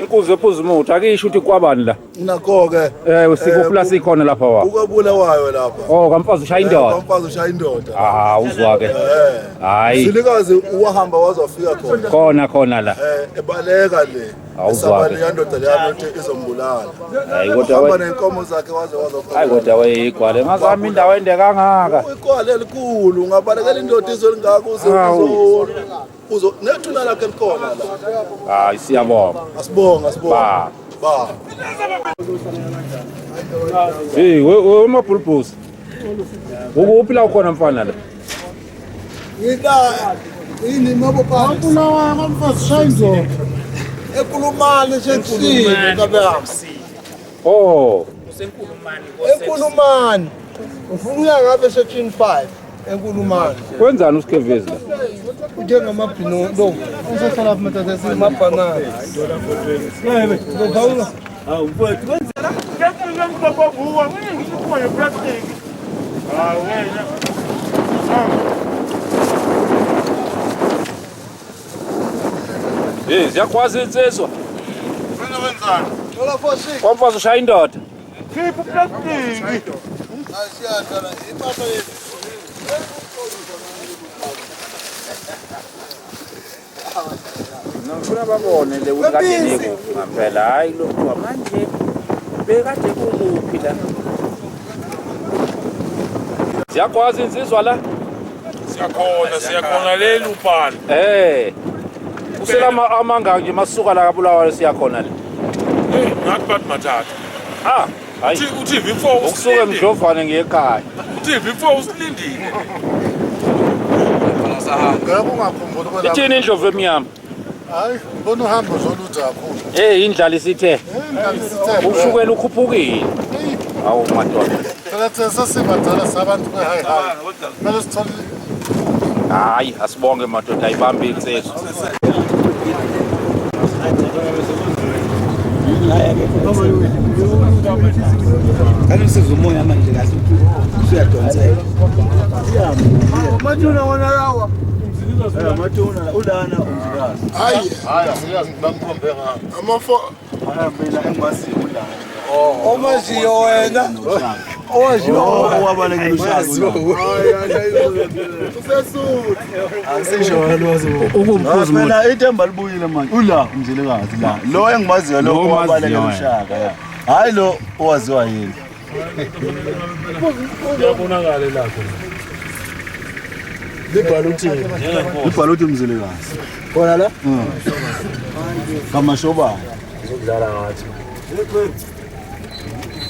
Inkuzi ephuzumuthi akisho ukuthi kwabani la. Nakho ke. Sikhuphula sikhona lapha wa. Ukubulawayo lapha. Oh, kamfazi ushaya indoda. Kamfazi ushaya indoda. Uzwa ke. Hayi. Silikazi uwahamba wazofika khona la. Ebaleka le. Awuzwa ke. Indoda leyo ukuthi izombulala. Hayi kodwa hamba nenkomo zakhe wazofika. Hayi kodwa weyigwale ngazami indawo ende kangaka. Igwale elikhulu ngabalekela indoda izolingaka uzo nethuna lakhe likhona la. Hayi siyabonga. Asibonga. Ba. Hey, wema bulbus. Ukuphi la ukhona mfana la? Ini mabo pa. Akulawa ngamfazi shayinzo. Ekulumani sekusile kabehamba. Oh. Ekulumani. Ufuna uya ngabe section 5 enkulumani. Kwenzani usikevezi la? Uthenga amabhino lo. Usehlala lapha mathatha simabhanana. Yebo, ngokhaula. Hawu mfowethu kwenzela. Ngiyafika ngibabhuwa, ngikukhona neplastic. Wena. Hey, siyakwazi insizwa. Wenzani? Ola fosi. Kwamfazi ushaya indoda. Khipha uplastic. Asiyadala impahla yethu. Ngifuna babone le ukade ngaphela hayi lokho manje bekade kumuphi la. Siyakwazi insizwa la. Siyakhona leli upana. Usela amanga nje masuka la kabulawayo siyakhona la. Ngathi bathi mathatha. Hayi. Uthi before ukusuka Mdlovane ngekhaya. Uthi before usilindile. Ngeke ungakhumbuli kwela. Ithini indlovu emnyama? Hayi, ngibona uhambo zoluthi kakhulu. Indlala isithe. Ushukela ukhuphukile. Awu madoda. Phela thina sesibadala sabantu behayi. Manje sithole. Hayi, asibonge madoda ayibambi insizwa. Kani sizumoya manje kahle usuyadonsela. Matuna wona lawa. Matuna ulana umzikazi. Hayi, asiyazi ngibamkhombe ngapha. Amafo. Mina engimaziyo ulana. Omaziyo wena. Owaziyo owabalekela ushaka. Usesuthi. Asisho lwazi. Ukumphuza mina ithemba libuyile manje. Ula umzilikazi la. Lo engimaziyo lo owabalekela ushaka ya. Hayi lo owaziwa yini. Uyabonakala lapho. Libhala uthi umzilikazi. Khona la? Kamashobana. Ngizokudlala ngathi.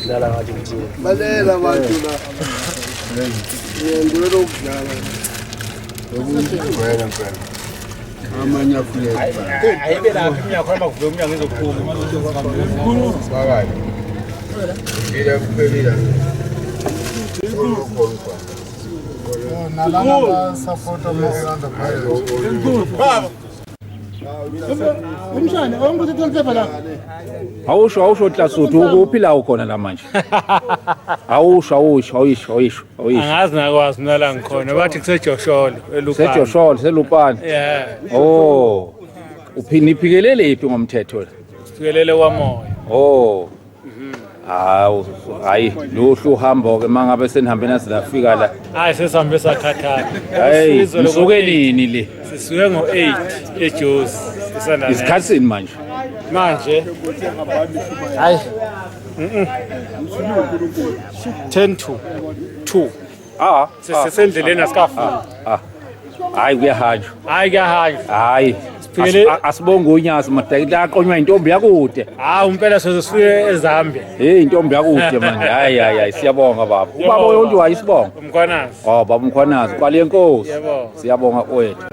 Dlala ngathi ngithini. Balela abantu la. Ngiyengwela ukudlala. Ngiyengwela ngempela. Amanye afuyela. Ayibe lapha iminyaka khona makuvule umnyango ezophuma. Bakali. Ngida kuphelile. Nalana support abasebenza phakathi. Baba. Umshana, awunguthi uthola la. Awusho Hlasuthi ukuphi la ukhona la manje? Awusho. Angazi nakwazi mina la ngikhona. Bathi kuseJotsholo elupana. seJotsholo selupana. Yeah. Oh. Uphiniphikelele iphi ngomthetho la? Sikelele kwamoya. Oh. Hayi luhlu uhambo ke mangabe senihambe nasilafika la. Hayi sesihambe sakhathatha. Hey, msuke nini le? Sisuke ngo8 eJozi eSandanezwe. Isikhathi manje. Manje. Hayi. 10 to 2. Sesendleleni asikafa. Hayi kuyahanjwa. Hayi. Asibonge unyasi madakila aqonywa intombi yakude. Umpela sesifike eZambia. Hey intombi yakude manje. Hayi siyabonga baba. Ubaba yonke wayisibonga. Umkhwanazi. Baba umkhwanazi kwale inkosi. Yebo. Siyabonga wethu.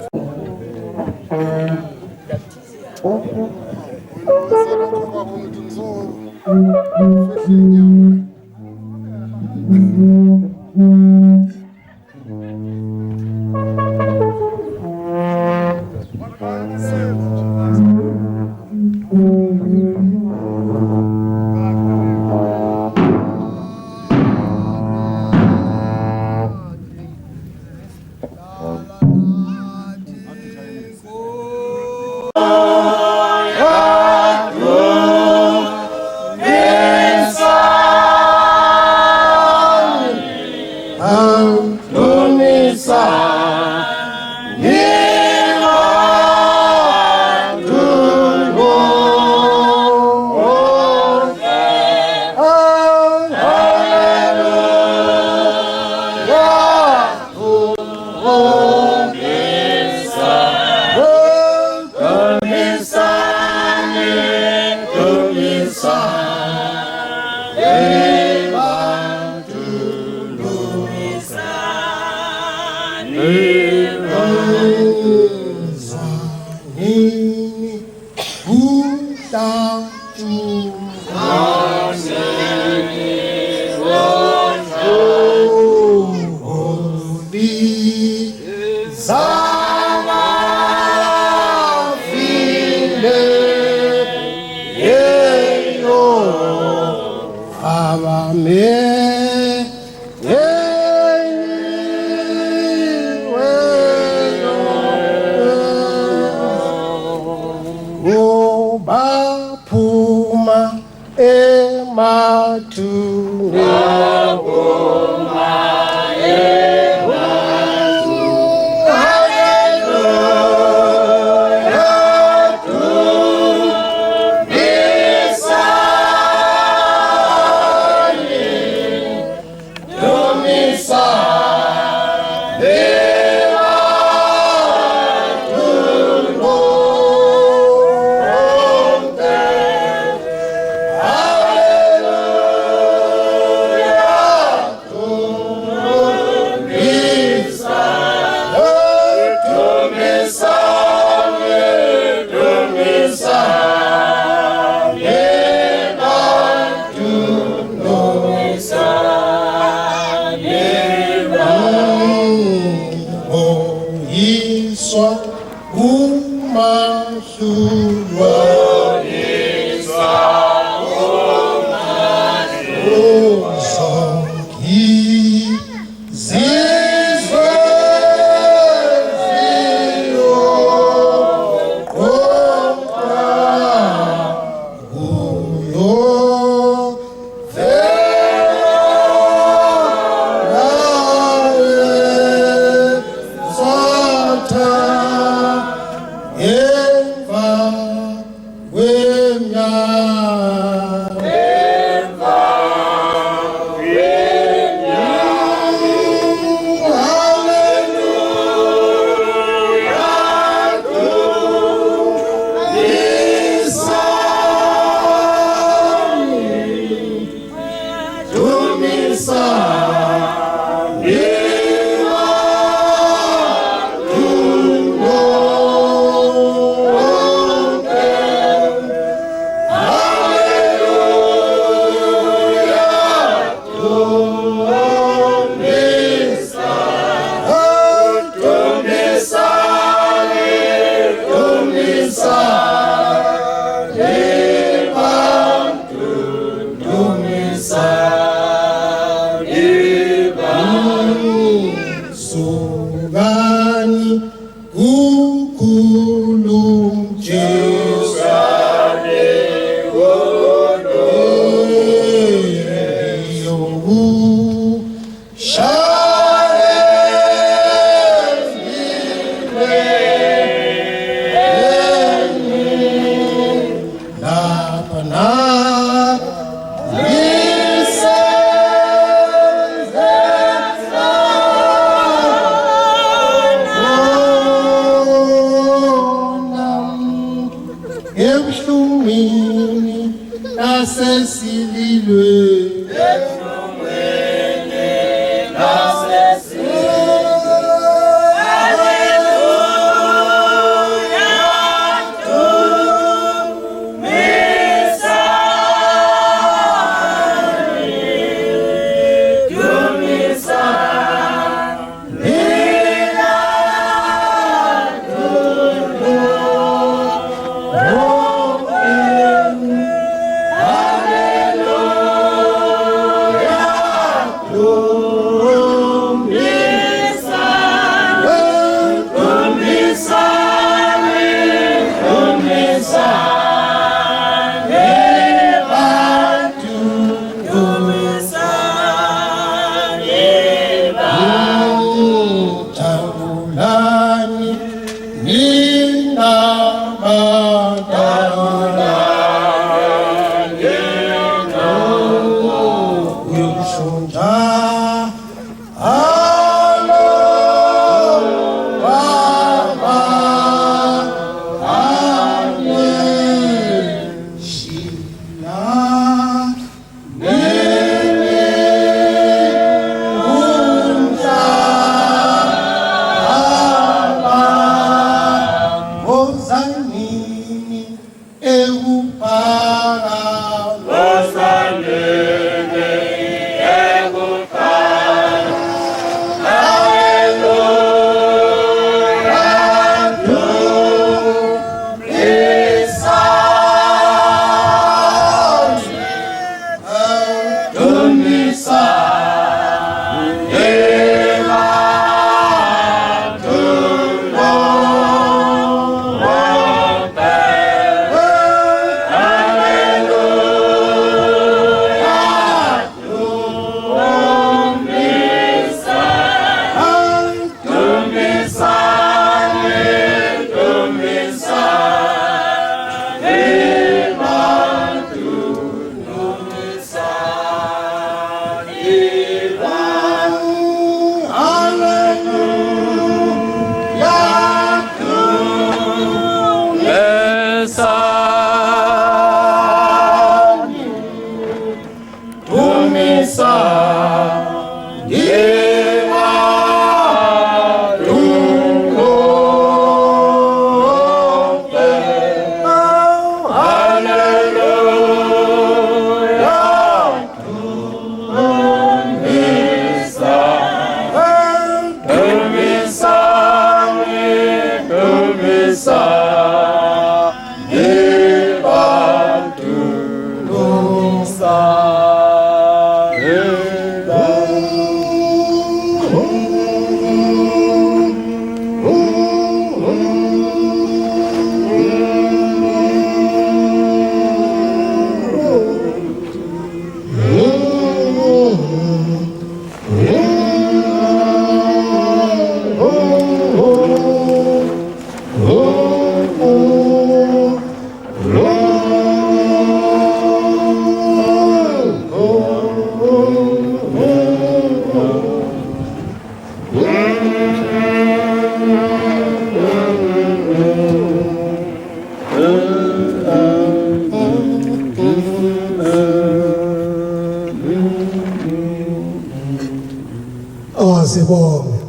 Masibonge.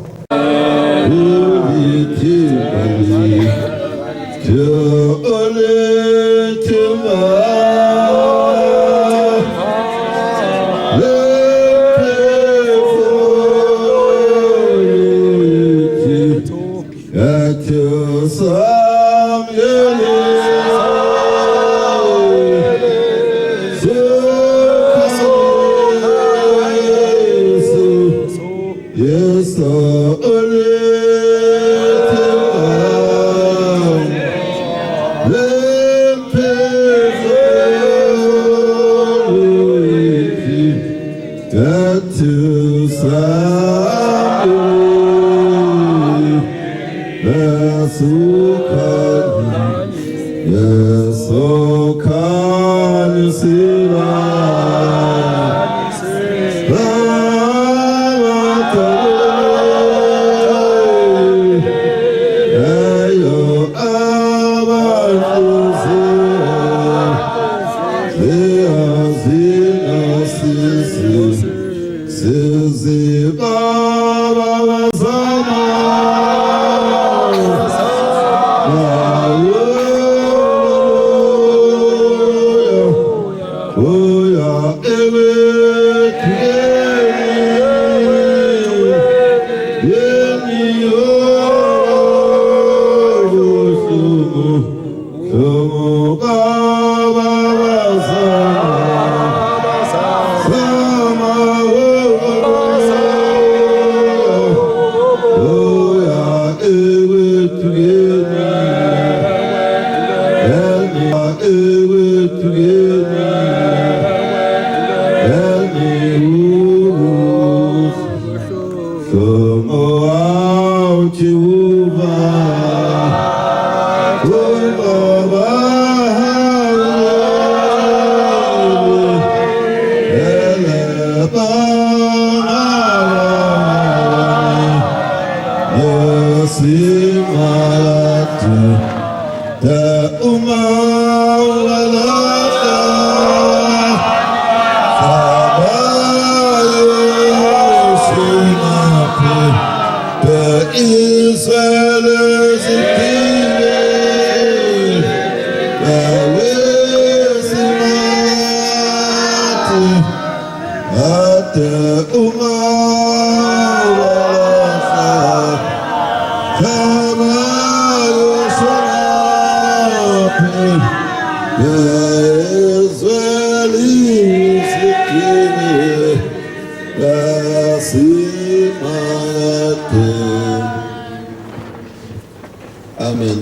Amen.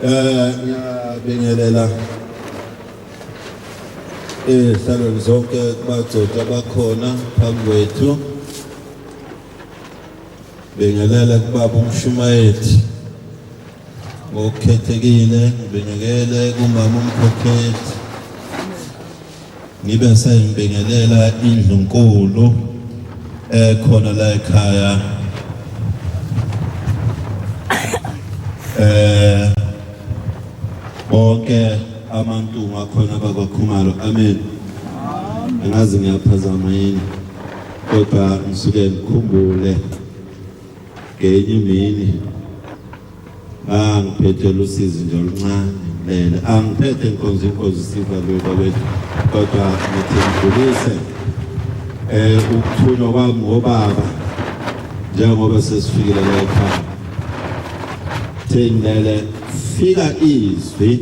Ngiyabingelela salon zonke kubadoda abakhona phambi kwethu. Bingelela kubaba umshumayeli ngokukhethekile, ngibingelele kumama umkhokhethi, ngibe sengibingelela indlu nkulu khona la ekhaya. Bonke abantu ngakhona bakwaKhumalo. Amen. Angazi ngiyaphazama yini, kodwa ngisuke ngikhumbule ngenye imini angiphethe usizi nje oluncane lele, angiphethe inkonzo sivalo kwethu, kodwa ngithi ngidlulise ukuthunywa kwami ngobaba njengoba sesifikile la ekhaya. Thenele fika izwi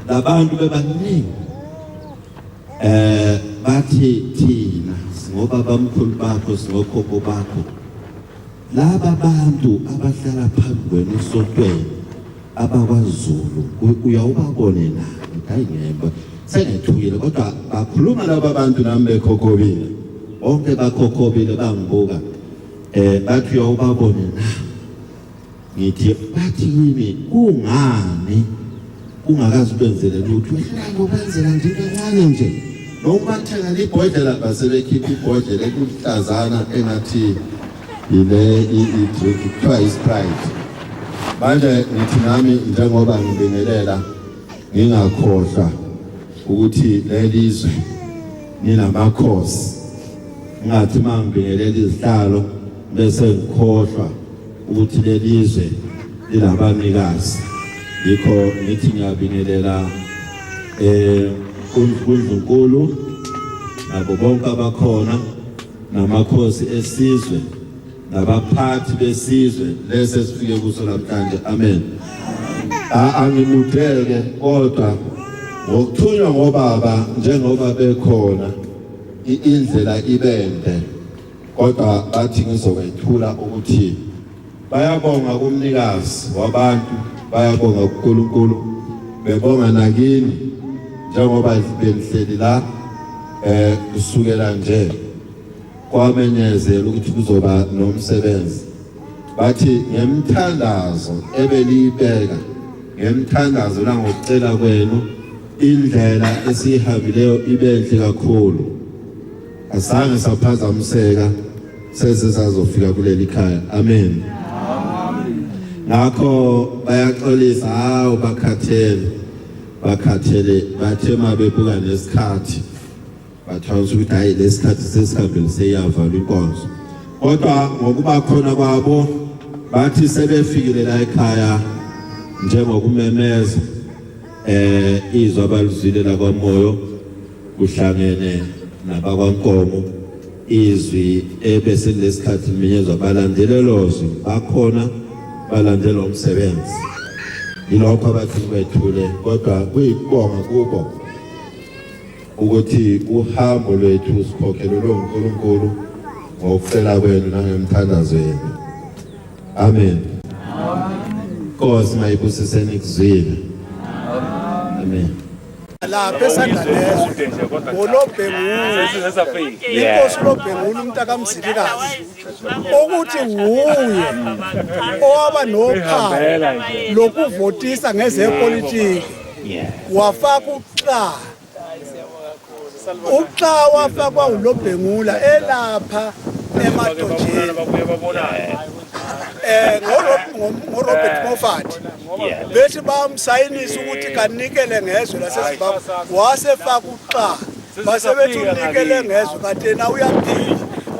labantu bebaningi bathi thina singobaba omkhulu bakho singokhokho bakho, laba bantu abahlala phambi kwenu esontweni abakwaZulu uyawubabone nani? Hayi ngemba sengethukile, kodwa bakhuluma laba bantu nami bekhokhobile, bonke bakhokhobile bangibuka, bathi uyawubabone nani? Ngithi bathi kimi kungani ungakazi kwenzele lutho, wehlala ukwenzela nje kancane nje, noma bathenga libhodlela basebekhipha ibhodlela ekuhlazana engathi ile i-drink kuthiwa i-Sprite. Manje ngithi nami njengoba ngibingelela ngingakhohlwa ukuthi lelizwe ninamakhosi ngathi mangibingelela izihlalo bese ngikhohlwa ukuthi lelizwe lilabanikazi yikho ngithi ngiyabingelela uNkulunkulu nabo bonke abakhona namakhosi esizwe nabaphathi besizwe lese sifike kuso namhlanje amen angimutheke kodwa ngokuthunywa ngobaba njengoba bekhona indlela ibende kodwa bathi ngizokwethula ukuthi bayabonga kumnikazi wabantu bayabonga kuNkulunkulu bebonga nakini njengoba benihleli la kusukela nje kwamenyezela ukuthi kuzoba nomsebenzi bathi ngemthandazo ebelibeka ngemthandazo la ngokucela kwenu indlela esihambileyo ibenhle kakhulu asange saphazamiseka sesizazofika kuleli khaya amen ngakho bayaxolisa hawo bakhathele bathe mabebuka nesikhathi bathawuza ukuthi hayi lesikhathi sesikhambile seyavalwa inkonzo kodwa ngokuba khona kwabo bathi sebefikile la ekhaya njengokumemeza izwi abalizwile la kwamoyo kuhlangene nabakwankomo izwi ebese lesikhathi limenyezwa balandelelozwi bakhona balandela umsebenzi yilokho abathi kwethule kodwa kuyibonga kubo ukuthi uhambo lwethu sikhokhelwe uNkulunkulu ngokucela kwenu nangemthandazo yenu amen Nkosi mayibusiseni kuzwile amen lapha eSandanezwe ngolobhengulu inkosi lobhengulu umntaka Mzilikazi ukuthi wuye owaba nophawu lokuvotisa ngezepolitiki wafaka uxa wafakwa ulobhengula elapha emadojeni ngoRobert Moffat bethi bamsayinisa ukuthi kanikele ngezwe laseZimbabwe wasefaka uxa basebethi unikele ngezwe katena uyaphila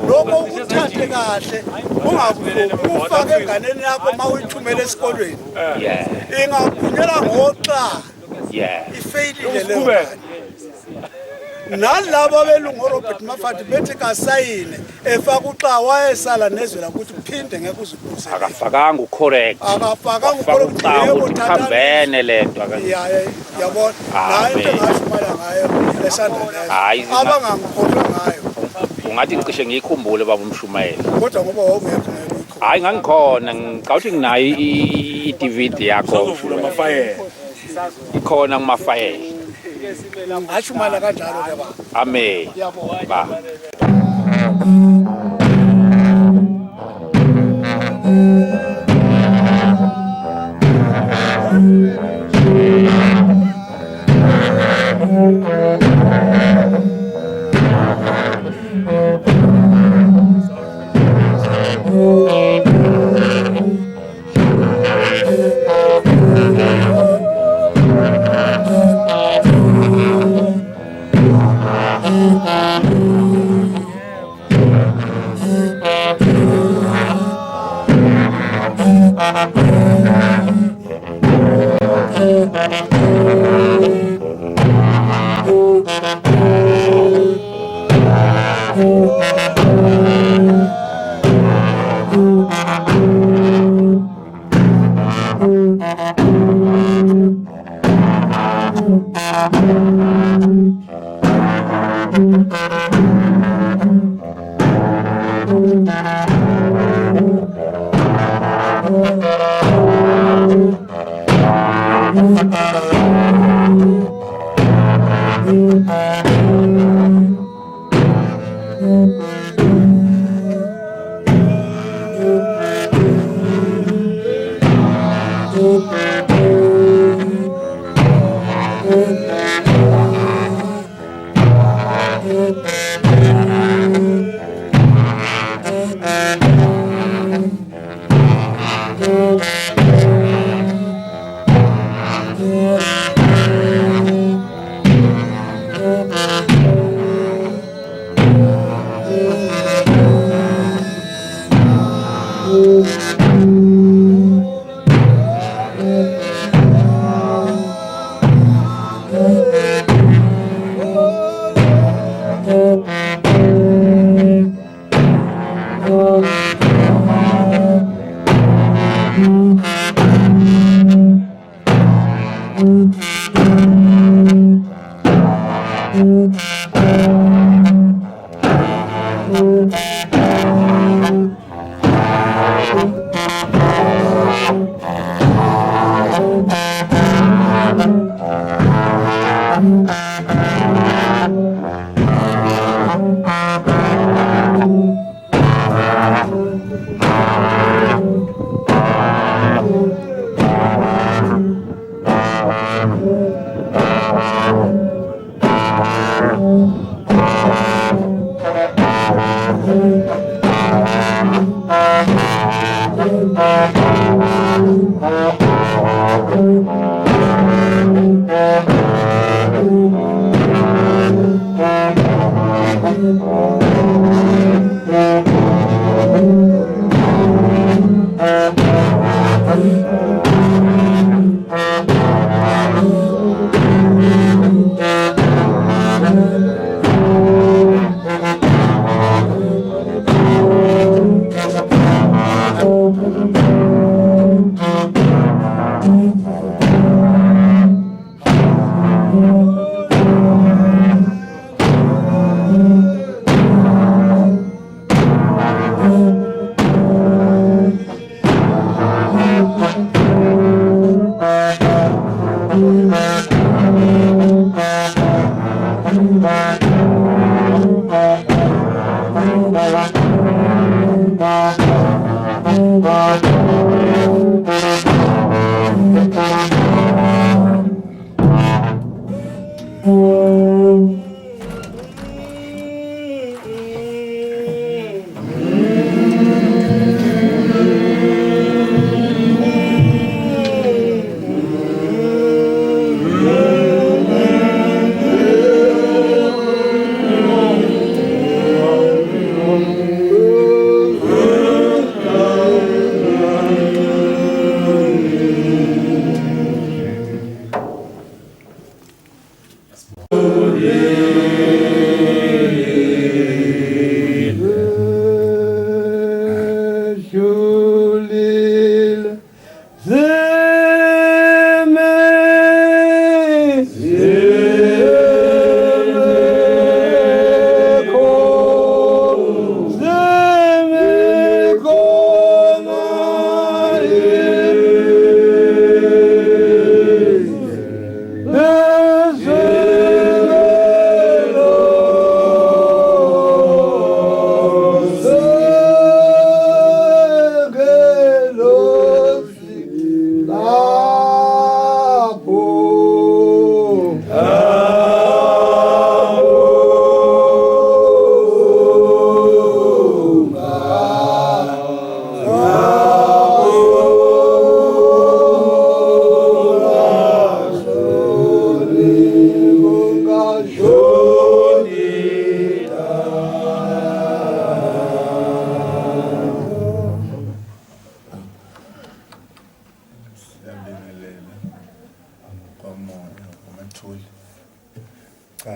lokho ukuthathe kahle ungakukho ufake enganeni yakho mawuyithumela esikolweni ingaphunyela ngoxa ifeyilile leyo nalabo belungu Robert Moffat bethi kasayine efaka uxa wayesala nezwe lakuthi kuphinde ngeke uzibuse akafakanga ucorrect yebo thambene lento yabona nayo into ngasho ngayo eSandanezwe abangangikholwa ngayo ungathi ngicishe ngiyikhumbule baba umshumayeli kodwa ngoba wawungekho hayi ngangikhona ngicawuthi nginayo i-DVD yakho ikhona ngumafayela ashumala kanjalo ke baba amen ba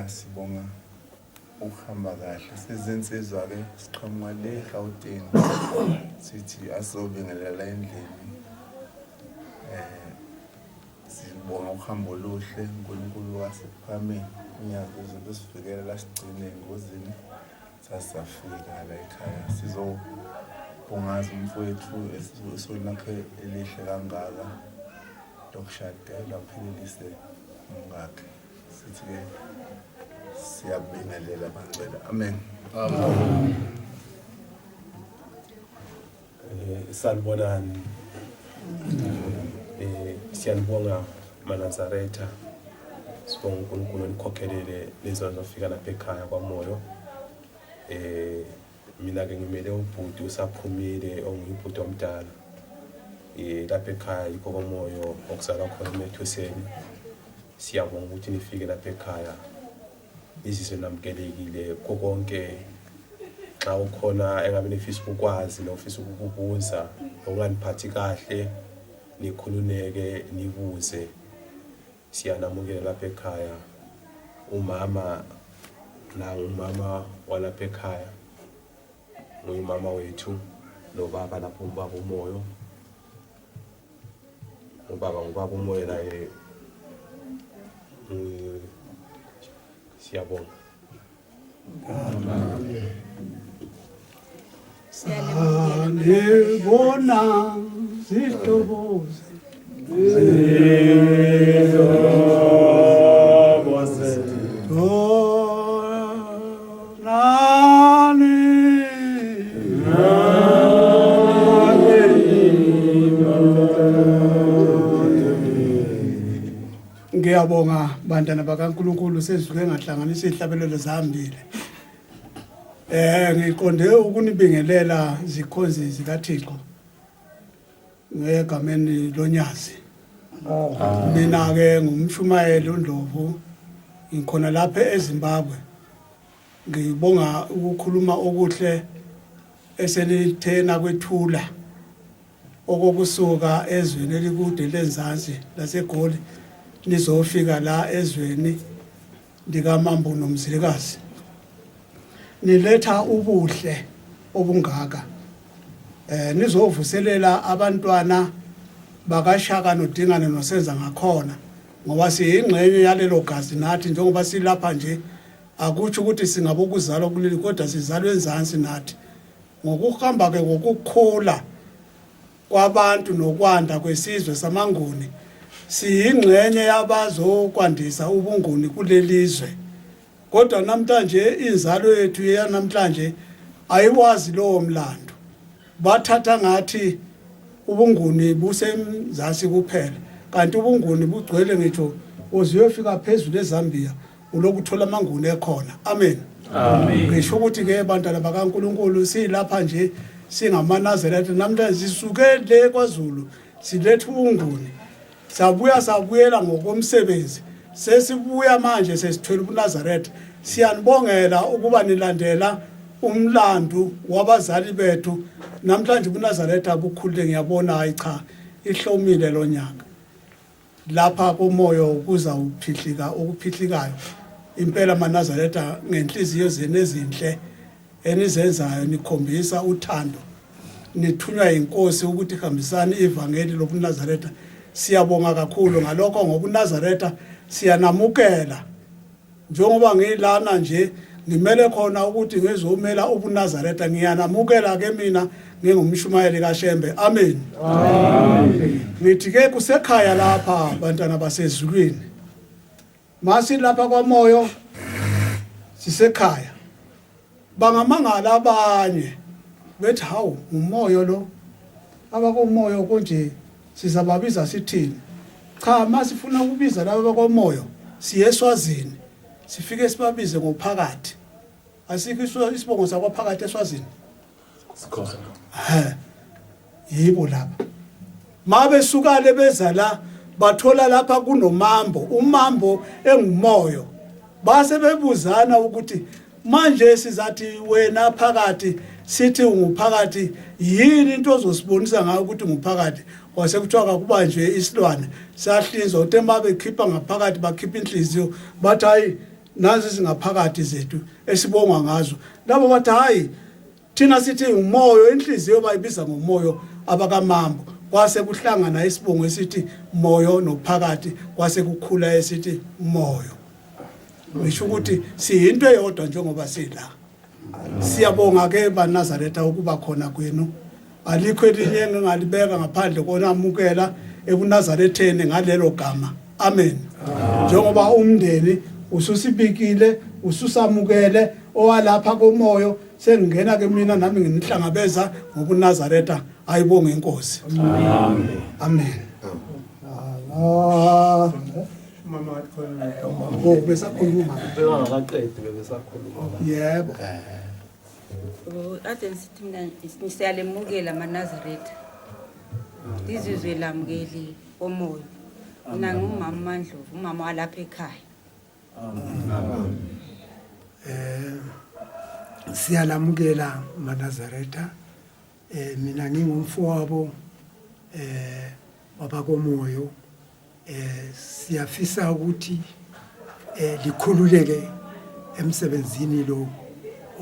Sibonga ukuhamba kahle sezinsizwa ke siqhamuka le eGauteng sithi asobingelela endlini sibonga ukuhamba oluhle uNkulunkulu wasephameni unyazo izinto sivikela la sigcine engozini sasafika la ekhaya sizobongaza umfowethu esolakhe elihle kangaka lokushadela philise umngakhe sithi ke siyabingelela bangcwele amen. Sanibonani. Siyanibonga Manazaretha. Sibonga uNkulunkulu onikhokhelele lezi zofika lapha ekhaya kwaMoyo. Mina ke ngimele ubhuti usaphumile ongubhuti omdala. Lapha ekhaya yikho kwaMoyo okusala khona emethuseni. Siyabonga ukuthi nifike lapha ekhaya. Izizwe namkelekile konke xa ukhona engabe nefisa ukwazi nofisa ukubuza okunganiphathi kahle nikhuluneke nibuze siyanamukela lapha ekhaya umama walapha ekhaya uyimama wethu nobaba lapho ubaba uMoyo ngubaba uMoyo naye Siyabonga. Sanibona zihloboze ngiyabonga bantwana bakaNkulunkulu sesivuke ngahlanganisa ihlabelelo zihambile. Ngiqonde ukunibingelela zikhonzi zikaThixo ngegameni loNyazi. Mina ke ngumshumayeli uNdlovu ngikhona lapha eZimbabwe. Ngibonga ukukhuluma okuhle eselithena kwethula okokusuka ezweni elikude lenzansi laseGoli nizofika la ezweni likaMambo noMzilikazi. Niletha ubuhle obungaka. Nizovuselela abantwana bakashaka noDingane nosenza ngakhona ngoba siyingxenye yalelo gazi nathi njengoba silapha nje akuthi ukuthi singabokuzalwa kuleli kodwa sizalwe enzansi nathi ngokuhamba ke ngokukhula kwabantu nokwanda kwesizwe samanguni siyingxenye yabazokwandisa ubunguni kulelizwe. Kodwa namhlanje inzalo yethu yanamhlanje ayiwazi lowo mlando. Bathatha ngathi ubunguni busemzansi kuphela kanti ubunguni bugcwele ngitsho uziyofika phezulu eZambia ulokuthola amanguni ekhona. Amen. Amen. Ngisho ukuthi ke bantwana bakaNkulunkulu silapha nje singamanazaretha namhlanje sisuke le kwaZulu siletha ubunguni. Sabuyela ngokomsebenzi. Sesibuya manje sesithwele uNazaretha. Siyanibongela ukuba nilandela umlando wabazali bethu. Namhlanje uNazaretha abukhulile ngiyabona hayi cha ihlomile lo nyaka. Lapha komoyo kuza uphihlika okuphihlikayo. Impela maNazaretha ngenhliziyo zenu ezinhle enizenzayo nikhombisa uthando. Nithunywa inkosi ukuthi hambisani ivangeli lobuNazaretha. Siyabonga kakhulu ngalokho ngoba uNazaretha siyanamukela njengoba ngilana nje ngimele khona ukuthi ngizomela ubuNazaretha ngiyanamukela ke mina ngingumshumayeli kaShembe. Amen. Amen. Ngithi ke kusekhaya lapha bantwana basezulwini masi lapha kwamoyo sisekhaya bangamangala abanye bethi hawu umoyo lo abakomoyo konje sizababiza sithini. Cha masifuna ukubiza laba bakomoyo siye eSwazini sifike sibabize ngophakathi. Asikho isibongo sakwaphakathi eSwazini. Sikhona. Yibo lapha. Mabe sukale beza la bathola lapha kunomambo, umambo engumoyo. Base bebuzana ukuthi manje sizathi wena phakathi sithi unguphakathi yini into ozosibonisa ngayo ukuthi unguphakathi. Wase kuthiwa kuba nje isilwane sahlinzwa uthemba bekhipha ngaphakathi bakhipha inhliziyo bathi hayi nazi singaphakathi zethu esibongwa ngazo. Labo bathi hayi thina sithi umoyo inhliziyo bayibiza ngomoyo abakamambo. Kwase kuhlangana isibongo esithi moyo nophakathi kwase kukhula esithi moyo. Ngisho ukuthi siyinto eyodwa njengoba sila. Siyabonga ke baNazaretha ukuba khona kwenu. Alikho elinye engalibeka ngaphandle konamukela ebuNazaretheni ngalelo gama. Amen. Njengoba umndeni ususibikile ususamukele owalapha komoyo sengingena ke mina nami nginihlangabeza ngobuNazaretha ayibonge inkosi. Amen. Amen. Allah. Mama wakhona lo. Besakhuluma. Bengakaqedi besakhuluma. Yebo. Ade sithi mina siyalemukela maNazaretha. Izizwe lamukeli komoyo. Mina ngumama Mandlovu, umama walapha ekhaya. Siyalamukela maNazaretha. Mina ngingumfowabo wabakomoyo. Siyafisa ukuthi likhululeke emsebenzini lo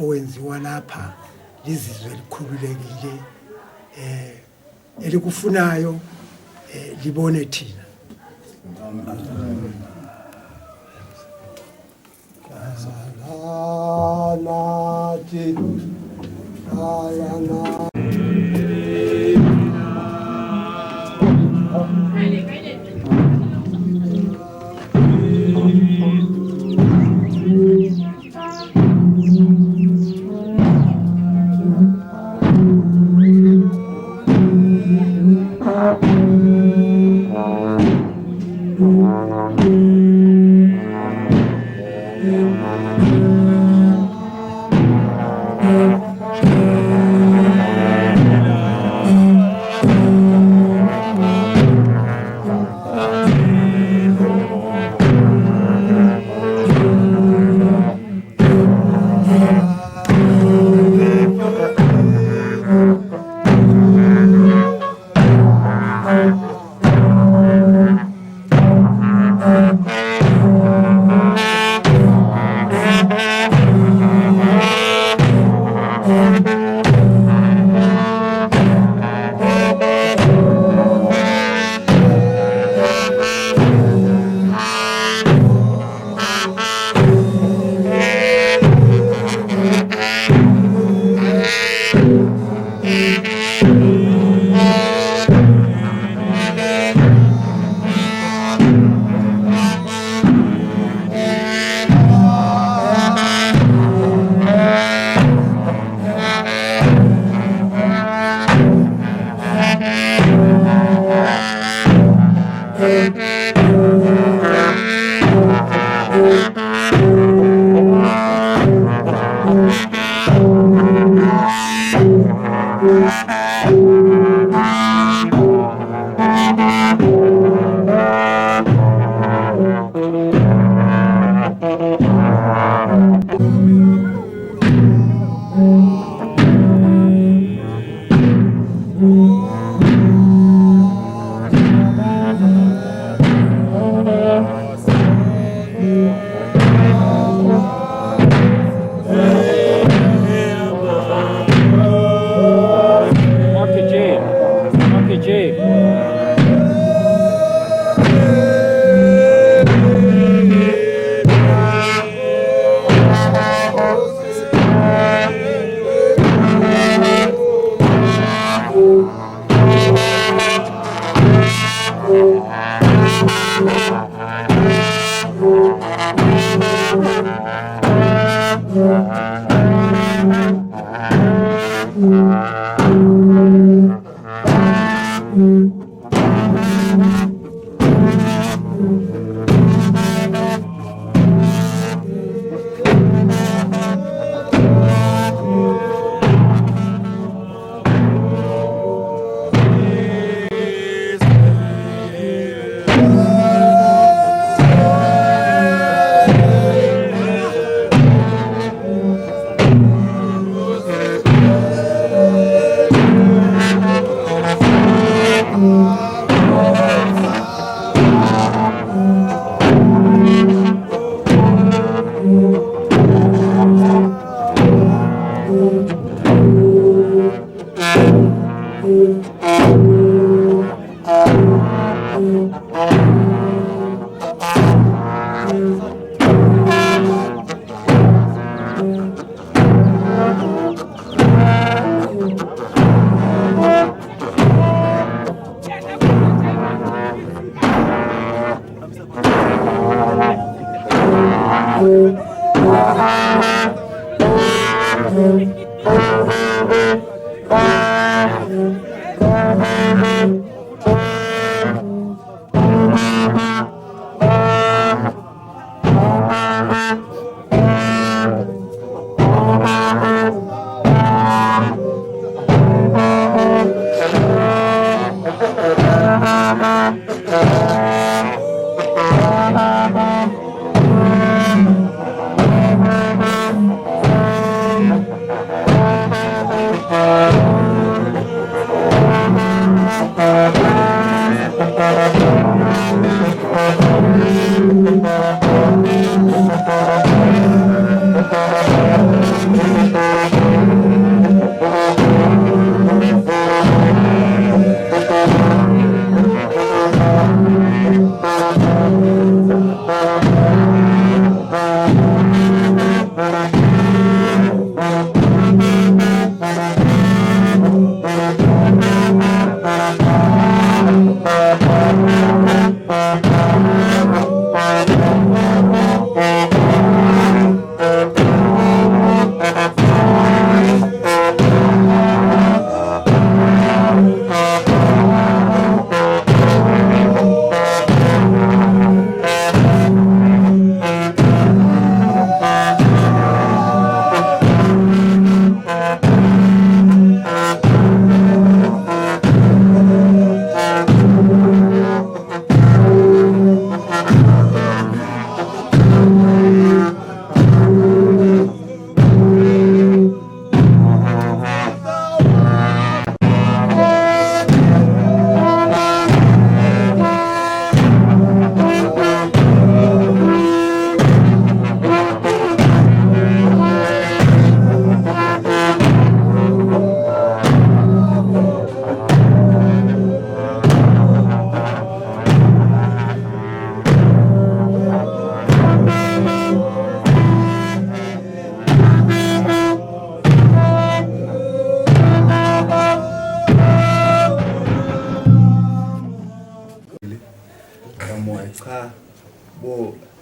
owenziwa lapha lizizwe likhululekile elikufunayo libone thina. ukuthi ayana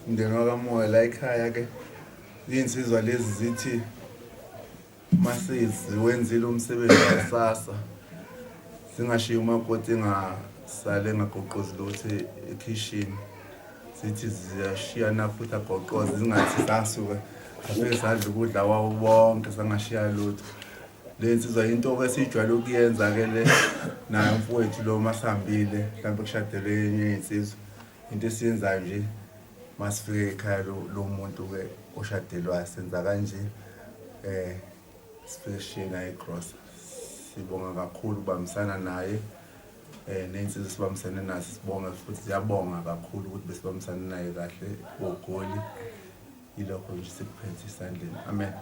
umndeni wakamoya la ekhaya ke insizwa lezi zithi masizi wenzile umsebenzi wasasa singashiya umakoti engasale ngagoqozi lutho ekitchen sithi ziyashiyana futhi agoqoze zingathi sasuka afike sadla ukudla wawo bonke sangashiya lutho lensizwa into esijwayele ukuyenza ke le nayo mfowethu lo masihambile mhlawumbe kushadele enye insizwa into esiyenzayo nje masifike ekhaya lo muntu ke oshadelwayo senza kanje sifishina ecross sibonga kakhulu ubambisana naye nensizwa sibambisana naye sibonga futhi siyabonga kakhulu ukuthi besibambisana naye kahle ogoli ilokho nje sikuphethe isandleni amen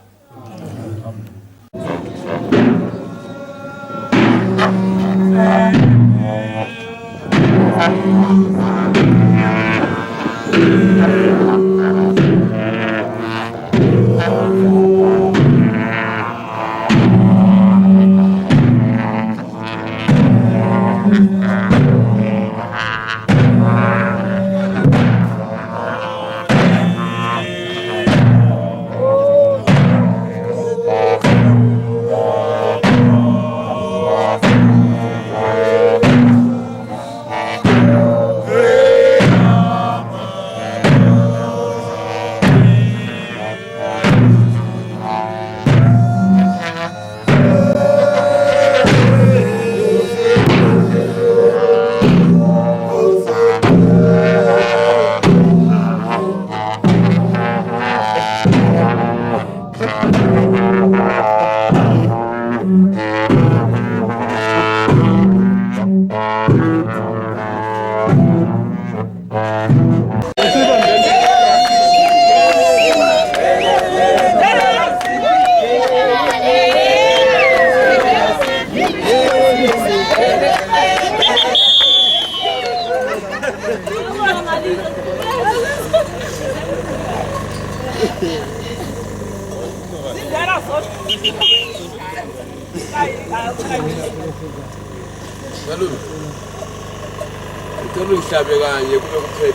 Ngicela uyihlabe kanye kube kuphele